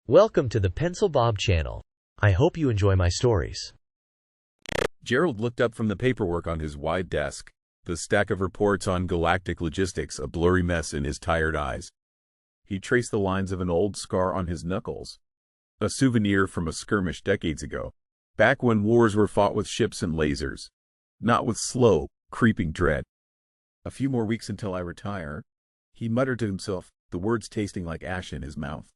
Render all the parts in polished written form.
Welcome to the Pencil Bob channel. I hope you enjoy my stories. Gerald looked up from the paperwork on his wide desk, the stack of reports on galactic logistics a blurry mess in his tired eyes. He traced the lines of an old scar on his knuckles, a souvenir from a skirmish decades ago, back when wars were fought with ships and lasers, not with slow, creeping dread. "A few more weeks until I retire," he muttered to himself, the words tasting like ash in his mouth.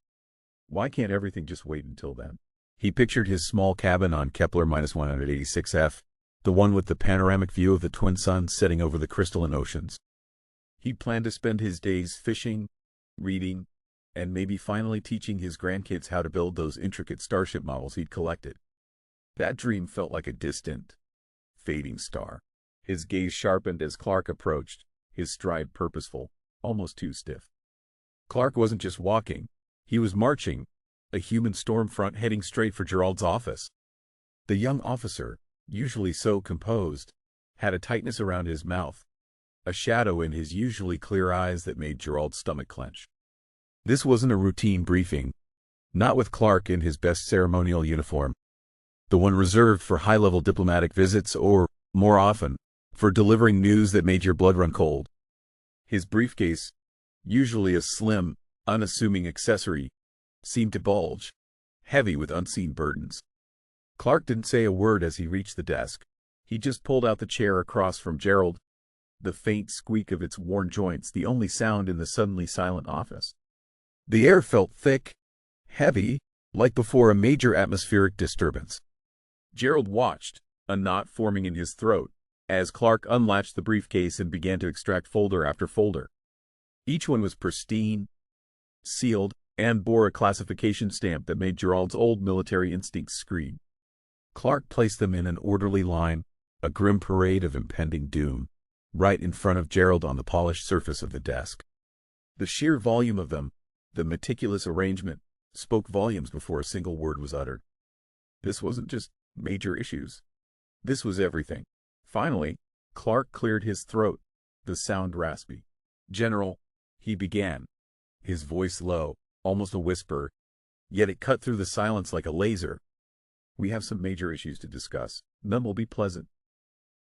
Why can't everything just wait until then? He pictured his small cabin on Kepler-186f, the one with the panoramic view of the twin suns setting over the crystalline oceans. He planned to spend his days fishing, reading, and maybe finally teaching his grandkids how to build those intricate starship models he'd collected. That dream felt like a distant, fading star. His gaze sharpened as Clark approached, his stride purposeful, almost too stiff. Clark wasn't just walking. He was marching, a human storm front heading straight for Gerald's office. The young officer, usually so composed, had a tightness around his mouth, a shadow in his usually clear eyes that made Gerald's stomach clench. This wasn't a routine briefing, not with Clark in his best ceremonial uniform, the one reserved for high-level diplomatic visits or, more often, for delivering news that made your blood run cold. His briefcase, usually a slim, unassuming accessory, seemed to bulge, heavy with unseen burdens. Clark didn't say a word as he reached the desk. He just pulled out the chair across from Gerald, the faint squeak of its worn joints the only sound in the suddenly silent office. The air felt thick, heavy, like before a major atmospheric disturbance. Gerald watched, a knot forming in his throat, as Clark unlatched the briefcase and began to extract folder after folder. Each one was pristine, sealed, and bore a classification stamp that made Gerald's old military instincts scream. Clark placed them in an orderly line, a grim parade of impending doom, right in front of Gerald on the polished surface of the desk. The sheer volume of them, the meticulous arrangement, spoke volumes before a single word was uttered. This wasn't just major issues. This was everything. Finally, Clark cleared his throat, the sound raspy. "General," he began, his voice low, almost a whisper, yet it cut through the silence like a laser. "We have some major issues to discuss. None will be pleasant.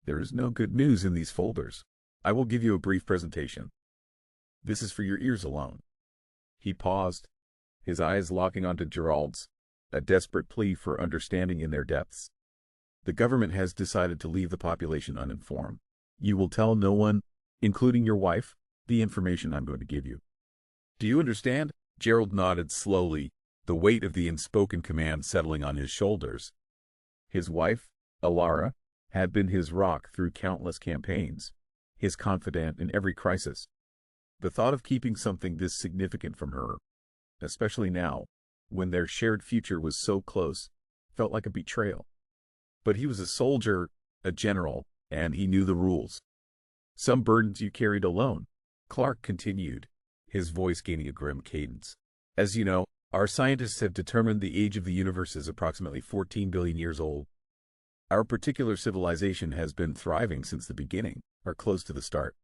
There is no good news in these folders. I will give you a brief presentation. This is for your ears alone." He paused, his eyes locking onto Gerald's, a desperate plea for understanding in their depths. "The government has decided to leave the population uninformed. You will tell no one, including your wife, the information I'm going to give you. Do you understand?" Gerald nodded slowly, the weight of the unspoken command settling on his shoulders. His wife, Alara, had been his rock through countless campaigns, his confidant in every crisis. The thought of keeping something this significant from her, especially now, when their shared future was so close, felt like a betrayal. But he was a soldier, a general, and he knew the rules. "Some burdens you carried alone," Clark continued, his voice gaining a grim cadence. "As you know, our scientists have determined the age of the universe is approximately 14 billion years old. Our particular civilization has been thriving since the beginning, or close to the start.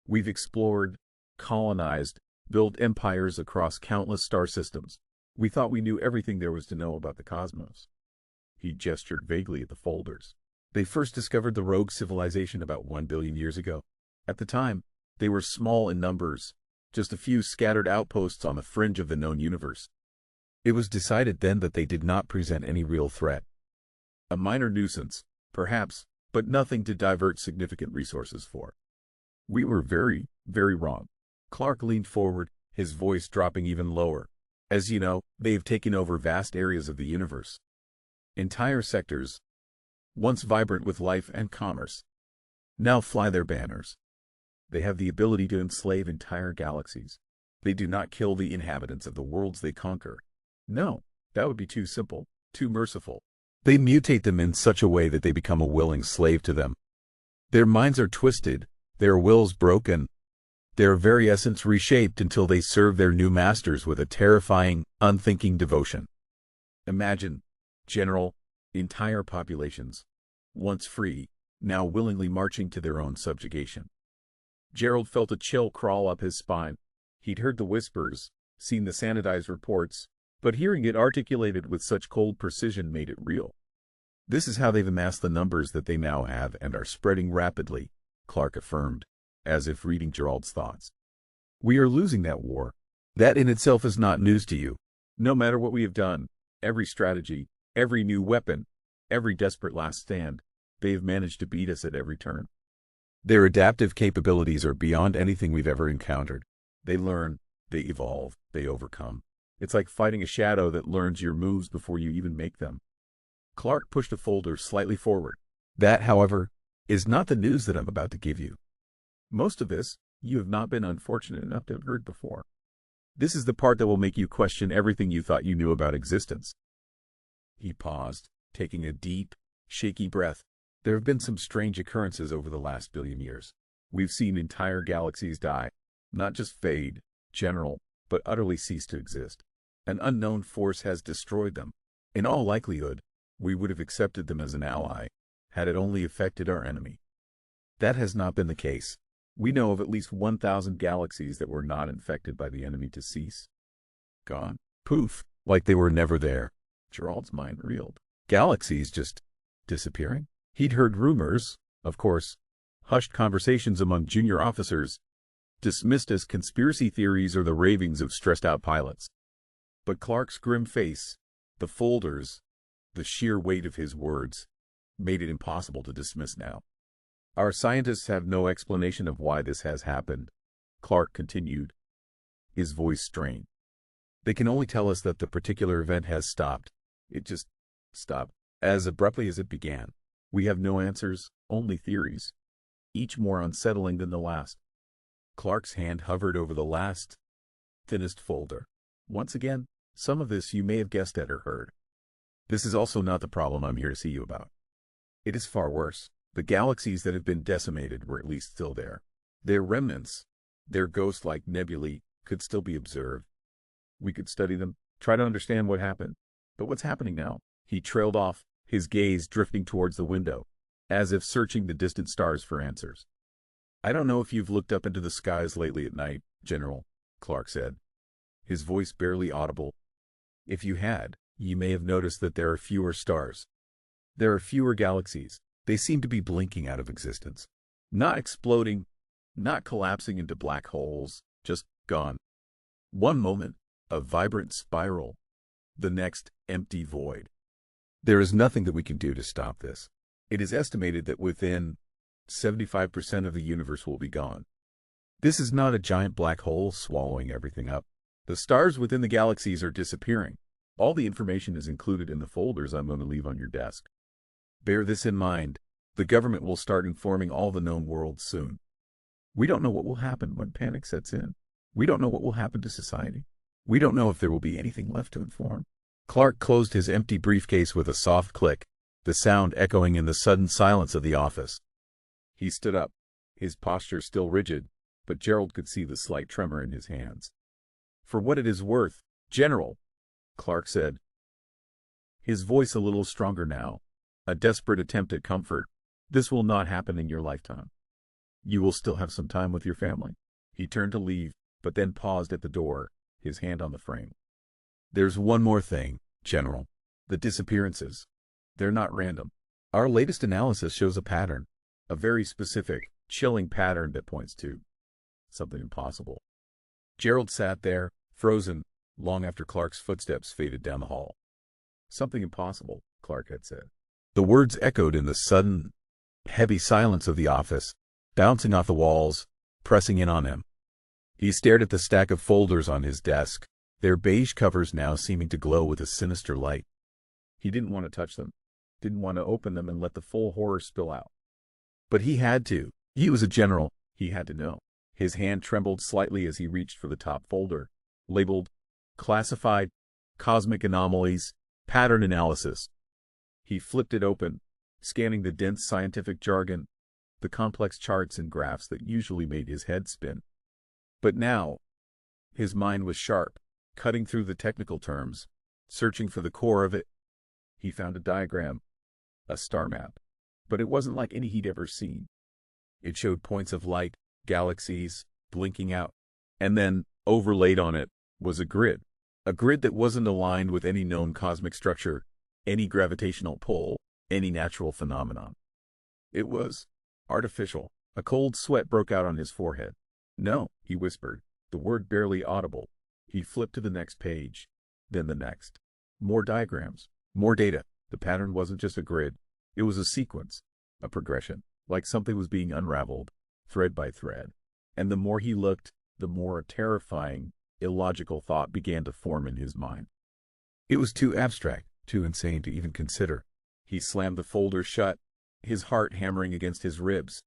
We've explored, colonized, built empires across countless star systems. We thought we knew everything there was to know about the cosmos." He gestured vaguely at the folders. "They first discovered the rogue civilization about 1 billion years ago. At the time, they were small in numbers, just a few scattered outposts on the fringe of the known universe. It was decided then that they did not present any real threat. A minor nuisance, perhaps, but nothing to divert significant resources for. We were very, very wrong." Clark leaned forward, his voice dropping even lower. "As you know, they've taken over vast areas of the universe. Entire sectors, once vibrant with life and commerce, now fly their banners. They have the ability to enslave entire galaxies. They do not kill the inhabitants of the worlds they conquer. No, that would be too simple, too merciful. They mutate them in such a way that they become a willing slave to them. Their minds are twisted, their wills broken, their very essence reshaped until they serve their new masters with a terrifying, unthinking devotion. Imagine, General, entire populations, once free, now willingly marching to their own subjugation." Gerald felt a chill crawl up his spine. He'd heard the whispers, seen the sanitized reports, but hearing it articulated with such cold precision made it real. This is how they've amassed the numbers that they now have and are spreading rapidly, Clark affirmed, as if reading Gerald's thoughts. We are losing that war. That in itself is not news to you. No matter what we have done, every strategy, every new weapon, every desperate last stand, they have managed to beat us at every turn. Their adaptive capabilities are beyond anything we've ever encountered. They learn, they evolve, they overcome. It's like fighting a shadow that learns your moves before you even make them. Clark pushed a folder slightly forward. That, however, is not the news that I'm about to give you. Most of this, you have not been unfortunate enough to have heard before. This is the part that will make you question everything you thought you knew about existence. He paused, taking a deep, shaky breath. There have been some strange occurrences over the last billion years. We've seen entire galaxies die, not just fade, General, but utterly cease to exist. An unknown force has destroyed them. In all likelihood, we would have accepted them as an ally, had it only affected our enemy. That has not been the case. We know of at least 1,000 galaxies that were not infected by the enemy to cease. Gone. Poof. Like they were never there. Gerald's mind reeled. Galaxies just disappearing? He'd heard rumors, of course, hushed conversations among junior officers, dismissed as conspiracy theories or the ravings of stressed-out pilots. But Clark's grim face, the folders, the sheer weight of his words, made it impossible to dismiss now. Our scientists have no explanation of why this has happened, Clark continued, his voice strained. They can only tell us that the particular event has stopped. It just stopped, as abruptly as it began. We have no answers, only theories, each more unsettling than the last. Clark's hand hovered over the last, thinnest folder. Once again, some of this you may have guessed at or heard. This is also not the problem I'm here to see you about. It is far worse. The galaxies that have been decimated were at least still there. Their remnants, their ghost-like nebulae, could still be observed. We could study them, try to understand what happened. But what's happening now? He trailed off, his gaze drifting towards the window, as if searching the distant stars for answers. I don't know if you've looked up into the skies lately at night, General, Clark said, his voice barely audible. If you had, you may have noticed that there are fewer stars. There are fewer galaxies. They seem to be blinking out of existence. Not exploding, not collapsing into black holes, just gone. One moment, a vibrant spiral. The next, empty void. There is nothing that we can do to stop this. It is estimated that within 75% of the universe will be gone. This is not a giant black hole swallowing everything up. The stars within the galaxies are disappearing. All the information is included in the folders I'm going to leave on your desk. Bear this in mind. The government will start informing all the known worlds soon. We don't know what will happen when panic sets in. We don't know what will happen to society. We don't know if there will be anything left to inform. Clark closed his empty briefcase with a soft click, the sound echoing in the sudden silence of the office. He stood up, his posture still rigid, but Gerald could see the slight tremor in his hands. For what it is worth, General, Clark said, his voice a little stronger now, a desperate attempt at comfort. This will not happen in your lifetime. You will still have some time with your family. He turned to leave, but then paused at the door, his hand on the frame. There's one more thing, General. The disappearances. They're not random. Our latest analysis shows a pattern, a very specific, chilling pattern that points to something impossible. Gerald sat there, frozen, long after Clark's footsteps faded down the hall. Something impossible, Clark had said. The words echoed in the sudden, heavy silence of the office, bouncing off the walls, pressing in on him. He stared at the stack of folders on his desk, their beige covers now seeming to glow with a sinister light. He didn't want to touch them, didn't want to open them and let the full horror spill out. But he had to. He was a general. He had to know. His hand trembled slightly as he reached for the top folder, labeled Classified, Cosmic Anomalies, Pattern Analysis. He flipped it open, scanning the dense scientific jargon, the complex charts and graphs that usually made his head spin. But now, his mind was sharp, cutting through the technical terms, searching for the core of it. He found a diagram, a star map, but it wasn't like any he'd ever seen. It showed points of light, galaxies, blinking out, and then, overlaid on it, was a grid, A grid that wasn't aligned with any known cosmic structure, any gravitational pull, any natural phenomenon. It was artificial. A cold sweat broke out on his forehead. "No," he whispered, the word barely audible. He flipped to the next page, then the next. More diagrams, more data. The pattern wasn't just a grid. It was a sequence, a progression, like something was being unraveled, thread by thread. And the more he looked, the more a terrifying, illogical thought began to form in his mind. It was too abstract, too insane to even consider. He slammed the folder shut, his heart hammering against his ribs.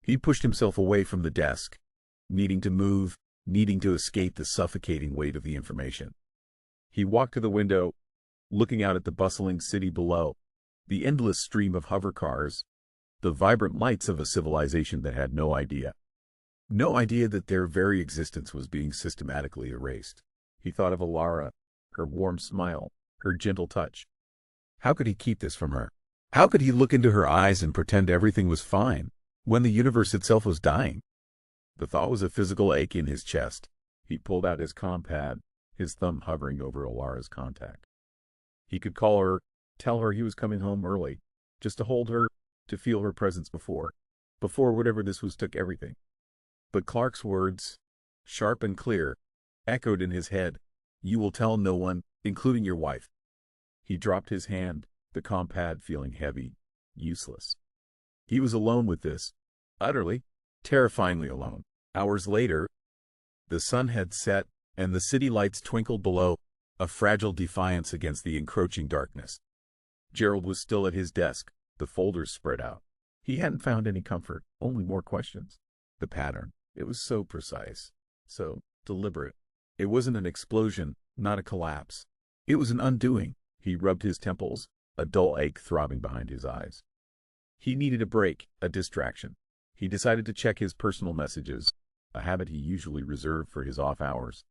He pushed himself away from the desk, needing to move, needing to escape the suffocating weight of the information. He walked to the window, looking out at the bustling city below, the endless stream of hover cars, the vibrant lights of a civilization that had no idea that their very existence was being systematically erased. He thought of Alara, her warm smile, her gentle touch. How could he keep this from her? How could he look into her eyes and pretend everything was fine, when the universe itself was dying? The thought was a physical ache in his chest. He pulled out his compad, his thumb hovering over Alara's contact. He could call her, tell her he was coming home early, just to hold her, to feel her presence before whatever this was took everything. But Clark's words, sharp and clear, echoed in his head. "You will tell no one, including your wife." He dropped his hand, the compad feeling heavy, useless. He was alone with this, utterly, terrifyingly alone. Hours later, the sun had set, and the city lights twinkled below, a fragile defiance against the encroaching darkness. Gerald was still at his desk, the folders spread out. He hadn't found any comfort, only more questions. The pattern, it was so precise, so deliberate. It wasn't an explosion, not a collapse. It was an undoing. He rubbed his temples, a dull ache throbbing behind his eyes. He needed a break, a distraction. He decided to check his personal messages, a habit he usually reserved for his off hours.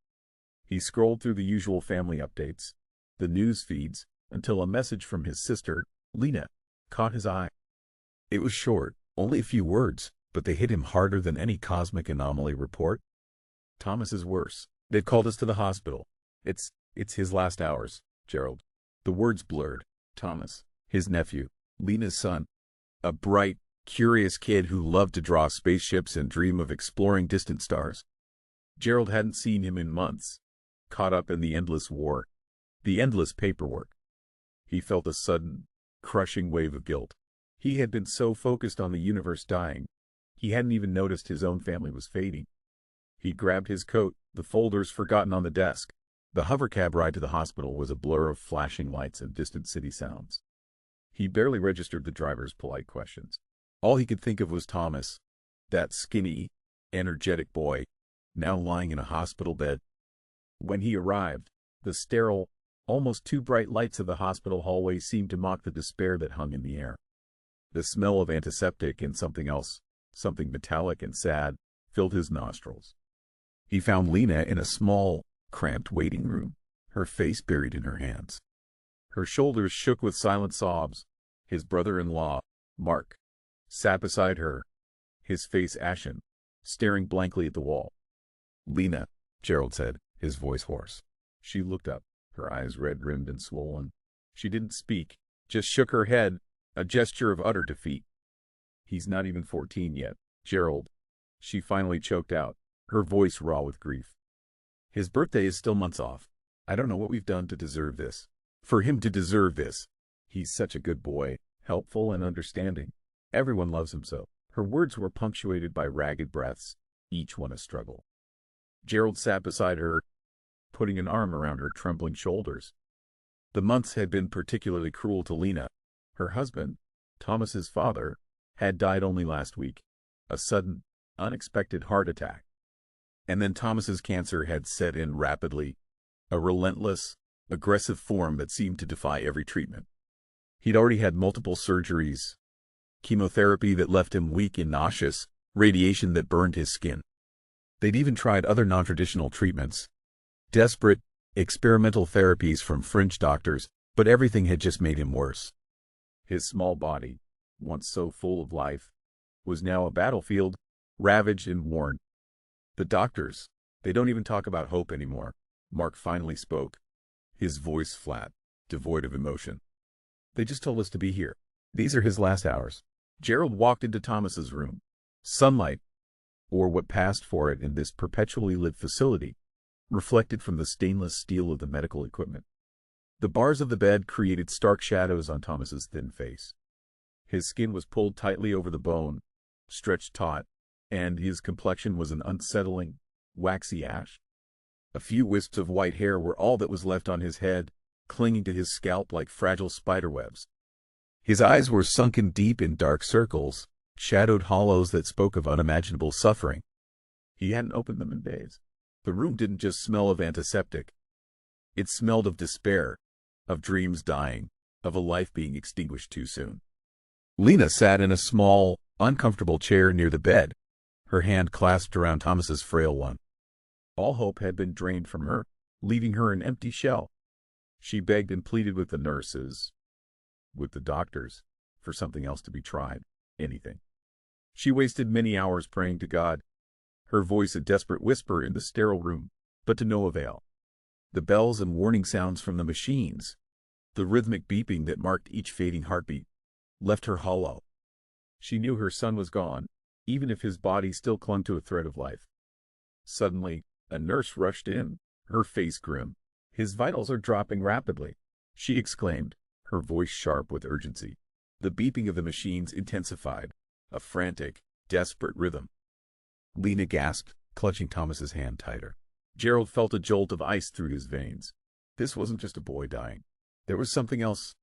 He scrolled through the usual family updates, the news feeds, until a message from his sister, Lena, caught his eye. It was short, only a few words, but they hit him harder than any cosmic anomaly report. "Thomas is worse. They've called us to the hospital. It's his last hours, Gerald." The words blurred. Thomas, his nephew, Lena's son, a bright, curious kid who loved to draw spaceships and dream of exploring distant stars. Gerald hadn't seen him in months, caught up in the endless war, the endless paperwork. He felt a sudden, crushing wave of guilt. He had been so focused on the universe dying, he hadn't even noticed his own family was fading. He grabbed his coat, the folders forgotten on the desk. The hovercab ride to the hospital was a blur of flashing lights and distant city sounds. He barely registered the driver's polite questions. All he could think of was Thomas, that skinny, energetic boy, now lying in a hospital bed. When he arrived, the sterile, almost too bright lights of the hospital hallway seemed to mock the despair that hung in the air. The smell of antiseptic and something else, something metallic and sad, filled his nostrils. He found Lena in a small, cramped waiting room, her face buried in her hands. Her shoulders shook with silent sobs. His brother-in-law, Mark, sat beside her, his face ashen, staring blankly at the wall. "Lena," Gerald said, his voice hoarse. She looked up, her eyes red-rimmed and swollen. She didn't speak, just shook her head, a gesture of utter defeat. "He's not even 14 yet, Gerald," she finally choked out, her voice raw with grief. "His birthday is still months off. I don't know what we've done to deserve this. For him to deserve this. He's such a good boy, helpful and understanding. Everyone loves him so." Her words were punctuated by ragged breaths, each one a struggle. Gerald sat beside her, putting an arm around her trembling shoulders. The months had been particularly cruel to Lena. Her husband, Thomas's father, had died only last week, a sudden, unexpected heart attack. And then Thomas's cancer had set in rapidly, a relentless, aggressive form that seemed to defy every treatment. He'd already had multiple surgeries, chemotherapy that left him weak and nauseous, radiation that burned his skin. They'd even tried other non-traditional treatments, desperate, experimental therapies from fringe doctors, but everything had just made him worse. His small body, once so full of life, was now a battlefield, ravaged and worn. The doctors, they don't even talk about hope anymore. Mark finally spoke, his voice flat, devoid of emotion. They just told us to be here. These are his last hours. Gerald walked into Thomas's room. Sunlight, or what passed for it in this perpetually lit facility, reflected from the stainless steel of the medical equipment. The bars of the bed created stark shadows on Thomas's thin face. His skin was pulled tightly over the bone, stretched taut, and his complexion was an unsettling, waxy ash. A few wisps of white hair were all that was left on his head, clinging to his scalp like fragile spiderwebs. His eyes were sunken deep in dark circles, shadowed hollows that spoke of unimaginable suffering. He hadn't opened them in days. The room didn't just smell of antiseptic. It smelled of despair, of dreams dying, of a life being extinguished too soon. Lena sat in a small, uncomfortable chair near the bed, her hand clasped around Thomas's frail one. All hope had been drained from her, leaving her an empty shell. She begged and pleaded with the nurses, with the doctors, for something else to be tried, anything. She wasted many hours praying to God, her voice a desperate whisper in the sterile room, but to no avail. The bells and warning sounds from the machines, the rhythmic beeping that marked each fading heartbeat, left her hollow. She knew her son was gone, even if his body still clung to a thread of life. Suddenly, a nurse rushed in, her face grim. "His vitals are dropping rapidly," she exclaimed, her voice sharp with urgency. The beeping of the machines intensified, a frantic, desperate rhythm. Lena gasped, clutching Thomas's hand tighter. Gerald felt a jolt of ice through his veins. This wasn't just a boy dying. There was something else,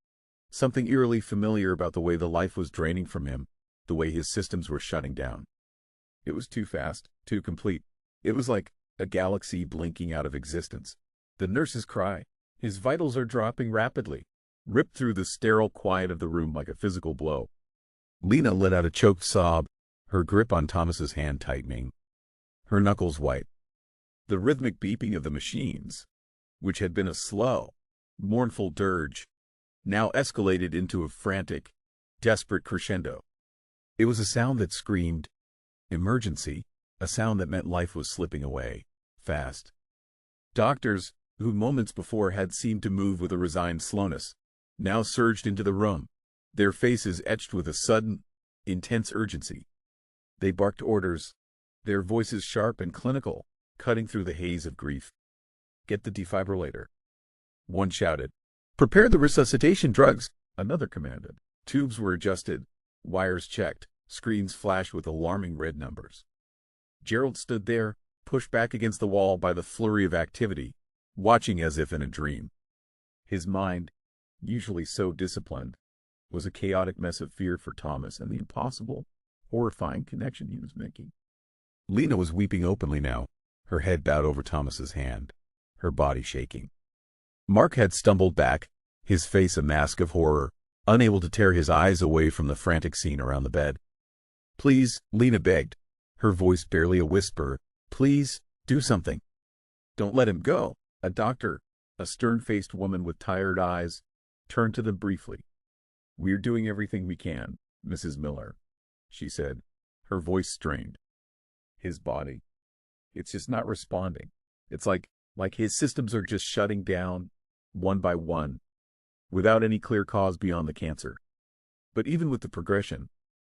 something eerily familiar about the way the life was draining from him, the way his systems were shutting down. It was too fast, too complete. It was like a galaxy blinking out of existence. The nurse's cry, "His vitals are dropping rapidly," ripped through the sterile quiet of the room like a physical blow. Lena let out a choked sob, her grip on Thomas's hand tightening, her knuckles white. The rhythmic beeping of the machines, which had been a slow, mournful dirge, now escalated into a frantic, desperate crescendo. It was a sound that screamed emergency, a sound that meant life was slipping away, fast. Doctors, who moments before had seemed to move with a resigned slowness, now surged into the room, their faces etched with a sudden, intense urgency. They barked orders, their voices sharp and clinical, cutting through the haze of grief. "Get the defibrillator," one shouted. "Prepare the resuscitation drugs," another commanded. Tubes were adjusted, wires checked, screens flashed with alarming red numbers. Gerald stood there, pushed back against the wall by the flurry of activity, watching as if in a dream. His mind, usually so disciplined, was a chaotic mess of fear for Thomas and the impossible, horrifying connection he was making. Lena was weeping openly now, her head bowed over Thomas's hand, her body shaking. Mark had stumbled back, his face a mask of horror, unable to tear his eyes away from the frantic scene around the bed. "Please," Lena begged, her voice barely a whisper, "please, do something. Don't let him go." A doctor, a stern-faced woman with tired eyes, turned to them briefly. "We're doing everything we can, Mrs. Miller," she said, her voice strained. "His body, it's just not responding. It's like his systems are just shutting down, one by one, without any clear cause beyond the cancer. But even with the progression,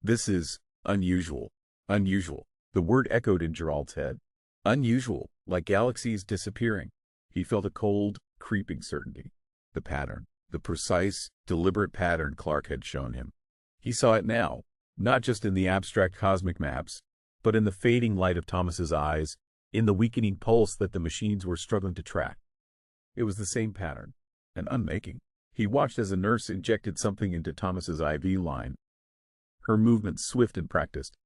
this is unusual, unusual." The word echoed in Gerald's head. Unusual, like galaxies disappearing. He felt a cold, creeping certainty. The pattern, the precise, deliberate pattern Clark had shown him. He saw it now, not just in the abstract cosmic maps, but in the fading light of Thomas's eyes, in the weakening pulse that the machines were struggling to track. It was the same pattern, an unmaking. He watched as a nurse injected something into Thomas's IV line, her movements swift and practiced.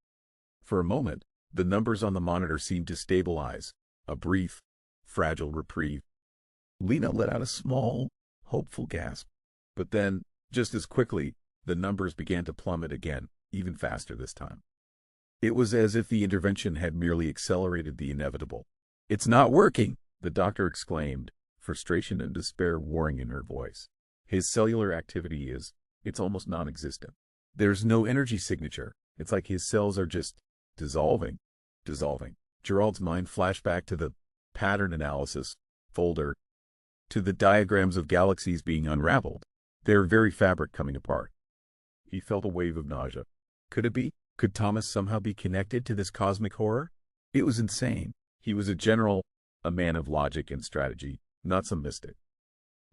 For a moment, the numbers on the monitor seemed to stabilize, a brief, fragile reprieve. Lena let out a small, hopeful gasp. But then, just as quickly, the numbers began to plummet again, even faster this time. It was as if the intervention had merely accelerated the inevitable. "It's not working," the doctor exclaimed, frustration and despair warring in her voice. "His cellular activity it's almost non-existent. There's no energy signature. It's like his cells are just dissolving. Gerald's mind flashed back to the pattern analysis, folder, to the diagrams of galaxies being unraveled, their very fabric coming apart. He felt a wave of nausea. Could it be? Could Thomas somehow be connected to this cosmic horror? It was insane. He was a general, a man of logic and strategy, not some mystic.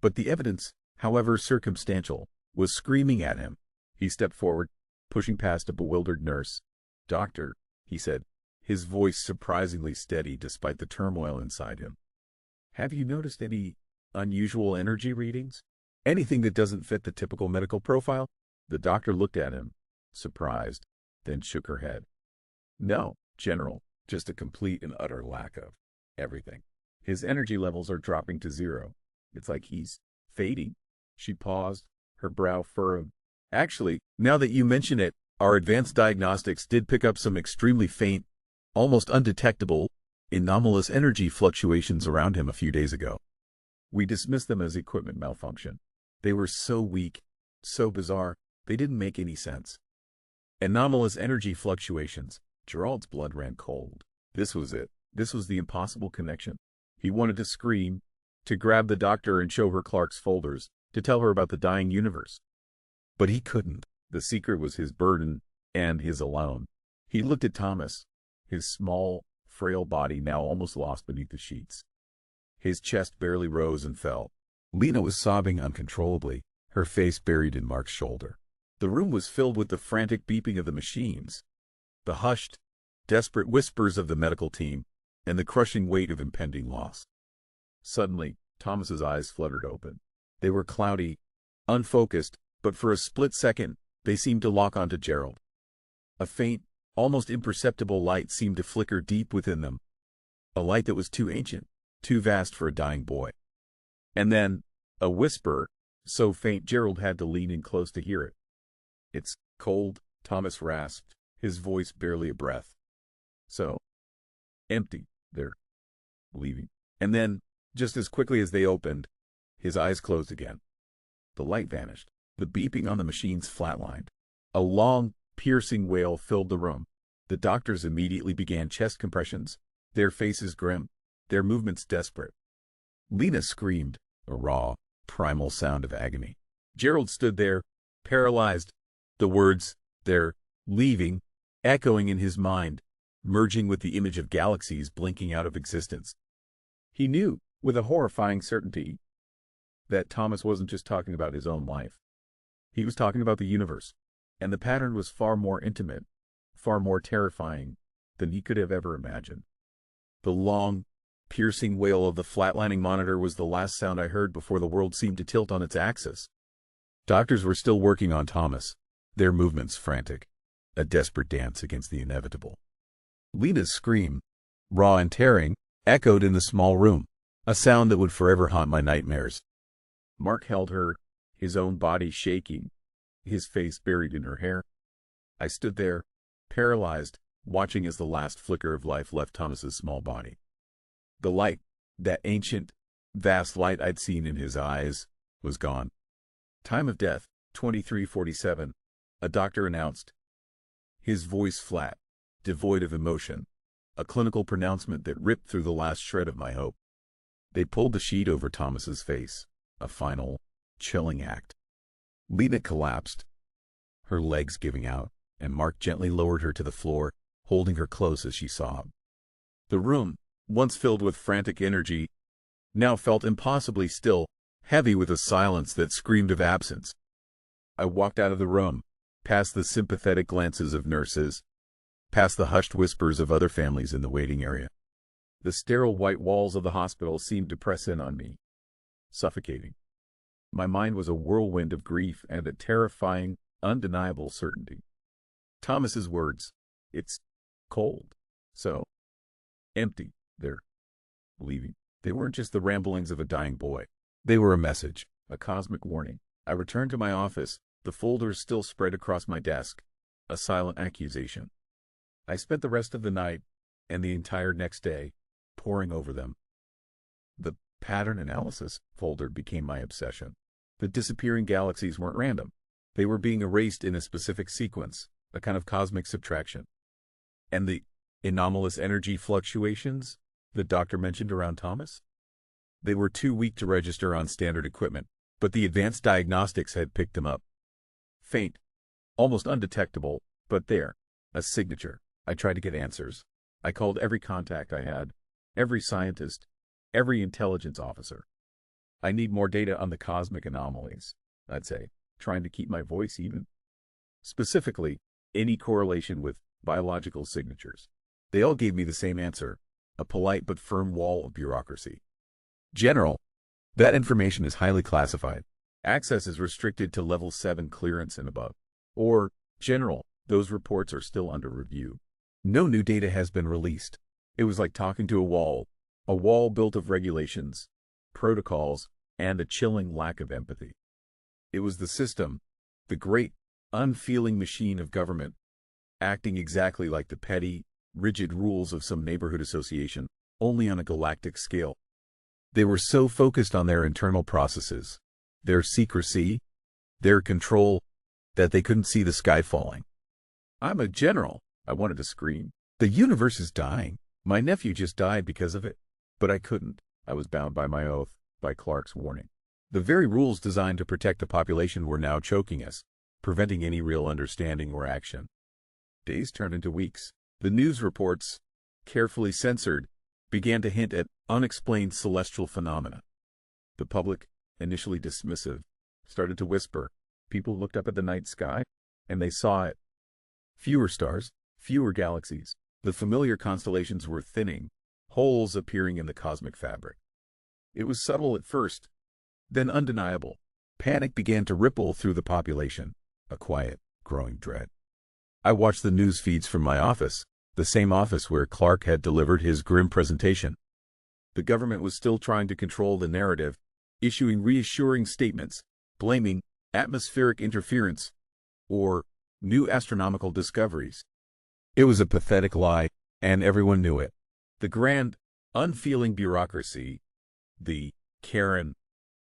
But the evidence, however circumstantial, was screaming at him. He stepped forward, pushing past a bewildered nurse. "Doctor," he said, his voice surprisingly steady despite the turmoil inside him. "Have you noticed any unusual energy readings? Anything that doesn't fit the typical medical profile?" The doctor looked at him, surprised, then shook her head. "No, General, just a complete and utter lack of everything. His energy levels are dropping to zero. It's like he's fading." She paused, her brow furrowed. "Actually, now that you mention it, our advanced diagnostics did pick up some extremely faint, almost undetectable, anomalous energy fluctuations around him a few days ago. We dismissed them as equipment malfunction. They were so weak, so bizarre, they didn't make any sense." Anomalous energy fluctuations. Gerald's blood ran cold. This was it. This was the impossible connection. He wanted to scream, to grab the doctor and show her Clark's folders, to tell her about the dying universe. But he couldn't. The secret was his burden, and his alone. He looked at Thomas, his small, frail body now almost lost beneath the sheets. His chest barely rose and fell. Lena was sobbing uncontrollably, her face buried in Mark's shoulder. The room was filled with the frantic beeping of the machines, the hushed, desperate whispers of the medical team, and the crushing weight of impending loss. Suddenly, Thomas's eyes fluttered open. They were cloudy, unfocused, but for a split second, they seemed to lock onto Gerald. A faint, almost imperceptible light seemed to flicker deep within them. A light that was too ancient, too vast for a dying boy. And then, a whisper, so faint Gerald had to lean in close to hear it. "It's cold," Thomas rasped, his voice barely a breath. "So empty. They're leaving." And then, just as quickly as they opened, his eyes closed again. The light vanished. The beeping on the machines flatlined. A long, piercing wail filled the room. The doctors immediately began chest compressions, their faces grim, their movements desperate. Lena screamed, a raw, primal sound of agony. Gerald stood there, paralyzed, the words, "They're leaving," echoing in his mind, merging with the image of galaxies blinking out of existence. He knew, with a horrifying certainty, that Thomas wasn't just talking about his own life. He was talking about the universe, and the pattern was far more intimate, far more terrifying than he could have ever imagined. The long, piercing wail of the flatlining monitor was the last sound I heard before the world seemed to tilt on its axis. Doctors were still working on Thomas, their movements frantic, a desperate dance against the inevitable. Lena's scream, raw and tearing, echoed in the small room, a sound that would forever haunt my nightmares. Mark held her, his own body shaking, his face buried in her hair. I stood there, paralyzed, watching as the last flicker of life left Thomas's small body. The light, that ancient, vast light I'd seen in his eyes, was gone. "Time of death, 23:47, a doctor announced, his voice flat, devoid of emotion, a clinical pronouncement that ripped through the last shred of my hope. They pulled the sheet over Thomas's face, a final, chilling act. Lena collapsed, her legs giving out, and Mark gently lowered her to the floor, holding her close as she sobbed. The room, once filled with frantic energy, now felt impossibly still, heavy with a silence that screamed of absence. I walked out of the room, past the sympathetic glances of nurses, past the hushed whispers of other families in the waiting area. The sterile white walls of the hospital seemed to press in on me, suffocating. My mind was a whirlwind of grief and a terrifying, undeniable certainty. Thomas's words, "It's cold, so empty, they're leaving." They weren't just the ramblings of a dying boy. They were a message, a cosmic warning. I returned to my office, the folders still spread across my desk, a silent accusation. I spent the rest of the night, and the entire next day, poring over them. The pattern analysis folder became my obsession. The disappearing galaxies weren't random. They were being erased in a specific sequence, a kind of cosmic subtraction. And the anomalous energy fluctuations the doctor mentioned around Thomas? They were too weak to register on standard equipment, but the advanced diagnostics had picked them up. Faint, almost undetectable, but there, a signature. I tried to get answers. I called every contact I had, every scientist, every intelligence officer. I need more data on the cosmic anomalies, I'd say, trying to keep my voice even. Specifically, any correlation with biological signatures. They all gave me the same answer, a polite but firm wall of bureaucracy. General, that information is highly classified. Access is restricted to level 7 clearance and above. Or, General, those reports are still under review. No new data has been released. It was like talking to a wall built of regulations, protocols, and a chilling lack of empathy. It was the system, the great, unfeeling machine of government, acting exactly like the petty, rigid rules of some neighborhood association, only on a galactic scale. They were so focused on their internal processes, their secrecy, their control, that they couldn't see the sky falling. I'm a general, I wanted to scream. The universe is dying. My nephew just died because of it. But I couldn't. I was bound by my oath, by Clark's warning. The very rules designed to protect the population were now choking us, preventing any real understanding or action. Days turned into weeks. The news reports, carefully censored, began to hint at unexplained celestial phenomena. The public, initially dismissive, started to whisper. People looked up at the night sky, and they saw it. Fewer stars, fewer galaxies. The familiar constellations were thinning, holes appearing in the cosmic fabric. It was subtle at first, then undeniable. Panic began to ripple through the population, a quiet, growing dread. I watched the news feeds from my office, the same office where Clark had delivered his grim presentation. The government was still trying to control the narrative, issuing reassuring statements, blaming atmospheric interference or new astronomical discoveries. It was a pathetic lie, and everyone knew it. The grand, unfeeling bureaucracy, the Karen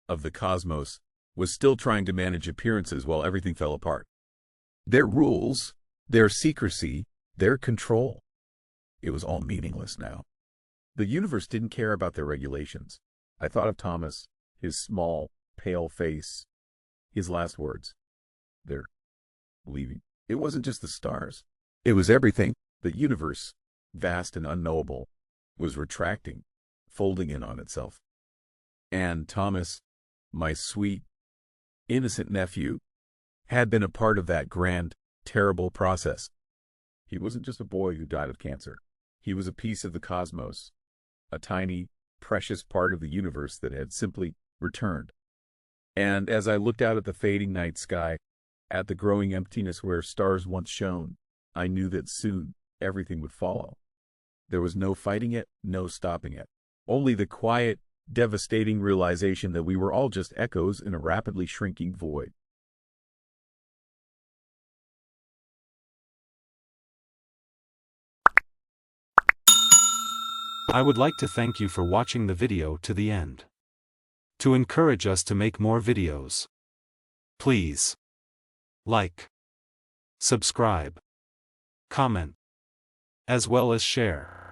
of the cosmos, was still trying to manage appearances while everything fell apart. Their rules, their secrecy, their control. It was all meaningless now. The universe didn't care about their regulations. I thought of Thomas, his small, pale face, his last words. They're leaving. It wasn't just the stars. It was everything. The universe, vast and unknowable, was retracting, folding in on itself. And Thomas, my sweet, innocent nephew, had been a part of that grand, terrible process. He wasn't just a boy who died of cancer. He was a piece of the cosmos, a tiny, precious part of the universe that had simply returned. And as I looked out at the fading night sky, at the growing emptiness where stars once shone, I knew that soon everything would follow. There was no fighting it, no stopping it. Only the quiet, devastating realization that we were all just echoes in a rapidly shrinking void. I would like to thank you for watching the video to the end. To encourage us to make more videos, please like, subscribe, comment, as well as share.